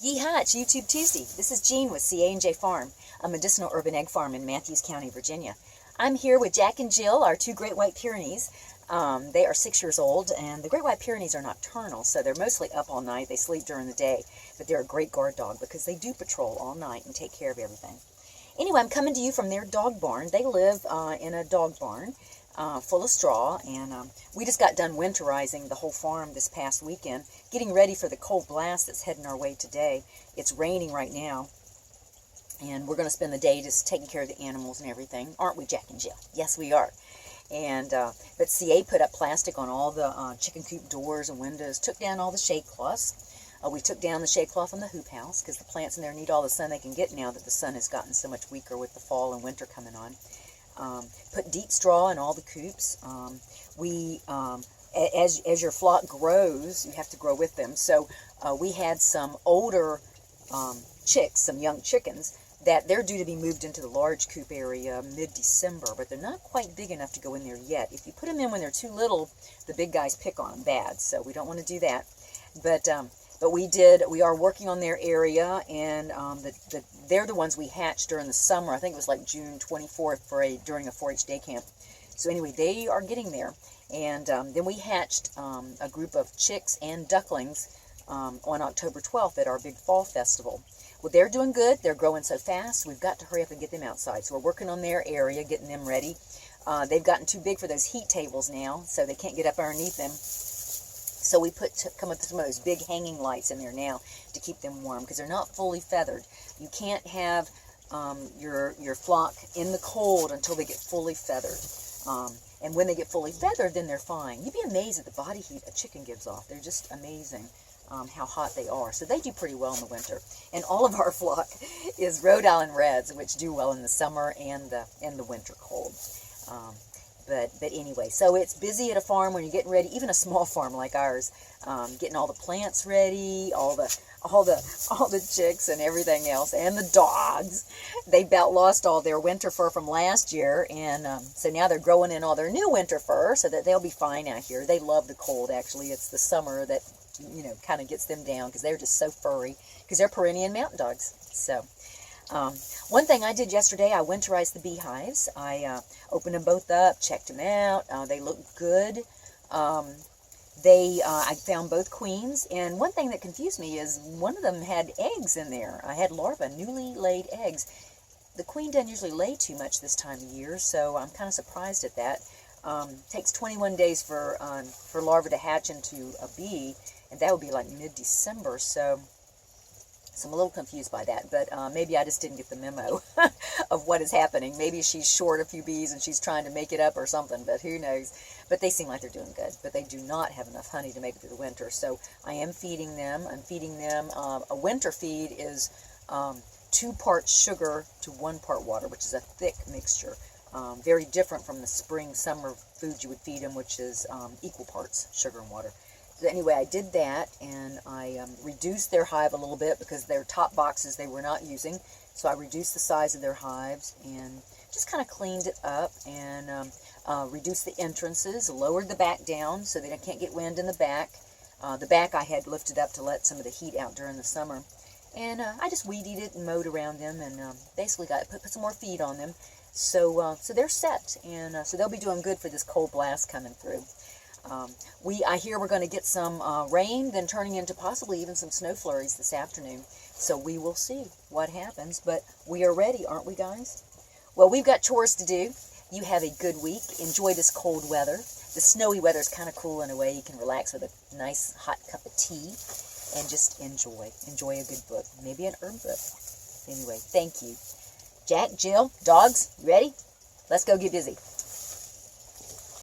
Yeehaw, it's YouTube Tuesday. This is Jean with CA&J Farm, a medicinal urban egg farm in Matthews County, Virginia. I'm here with Jack and Jill, our two Great White Pyrenees. They are 6 years old, and the Great White Pyrenees are nocturnal, so they're mostly up all night. They sleep during the day, but they're a great guard dog because they do patrol all night and take care of everything. Anyway, I'm coming to you from their dog barn. They live in a dog barn full of straw, and we just got done winterizing the whole farm this past weekend, getting ready for the cold blast that's heading our way today. It's raining right now, and we're going to spend the day just taking care of the animals and everything. Aren't we, Jack and Jill? Yes, we are. And but CA put up plastic on all the chicken coop doors and windows, took down all the shade cloths. We took down the shade cloth on the hoop house because the plants in there need all the sun they can get now that the sun has gotten so much weaker with the fall and winter coming on. Put deep straw in all the coops. As your flock grows, you have to grow with them. So we had some older chicks, some young chickens, that they're due to be moved into the large coop area mid-December, but they're not quite big enough to go in there yet. If you put them in when they're too little, the big guys pick on them bad, so we don't want to do that. But we are working on their area, and they're the ones we hatched during the summer. I think it was like June 24th during a 4-H day camp. So anyway, they are getting there. And then we hatched a group of chicks and ducklings on October 12th at our big fall festival. Well, they're doing good. They're growing so fast. We've got to hurry up and get them outside. So we're working on their area, getting them ready. They've gotten too big for those heat tables now, so they can't get up underneath them. So we come up with some of those big hanging lights in there now to keep them warm because they're not fully feathered. You can't have your flock in the cold until they get fully feathered. And when they get fully feathered, then they're fine. You'd be amazed at the body heat a chicken gives off. They're just amazing how hot they are. So they do pretty well in the winter. And all of our flock is Rhode Island Reds, which do well in the summer and the winter cold. But anyway, so it's busy at a farm when you're getting ready, even a small farm like ours, getting all the plants ready, all the chicks and everything else, and the dogs. They about lost all their winter fur from last year, and so now they're growing in all their new winter fur so that they'll be fine out here. They love the cold, actually. It's the summer that, kind of gets them down because they're just so furry because they're Pyrenean mountain dogs. So one thing I did yesterday, I winterized the beehives. I opened them both up, checked them out. They look good. I found both queens, and one thing that confused me is one of them had eggs in there. I had larvae, newly laid eggs. The queen doesn't usually lay too much this time of year, so I'm kind of surprised at that. Takes 21 days for larvae to hatch into a bee, and that would be like mid-December, so I'm a little confused by that, but maybe I just didn't get the memo of what is happening. Maybe she's short a few bees and she's trying to make it up or something, but who knows. But they seem like they're doing good, but they do not have enough honey to make it through the winter, so I am feeding them. I'm feeding them, a winter feed is 2 parts sugar to 1 part water, which is a thick mixture. Very different from the spring-summer food you would feed them, which is equal parts sugar and water. So anyway, I did that, and I reduced their hive a little bit because their top boxes they were not using. So I reduced the size of their hives and just kind of cleaned it up and reduced the entrances, lowered the back down so that I can't get wind in the back. The back I had lifted up to let some of the heat out during the summer. And I just weed-eated it and mowed around them and basically put some more feed on them. So they're set, and so they'll be doing good for this cold blast coming through. I hear we're going to get some rain, then turning into possibly even some snow flurries this afternoon. So we will see what happens, but we are ready, aren't we, guys? Well, we've got chores to do. You have a good week. Enjoy this cold weather. The snowy weather is kind of cool in a way. You can relax with a nice hot cup of tea and just enjoy. Enjoy a good book, maybe an herb book. Anyway, thank you. Jack, Jill, dogs, you ready? Let's go get busy.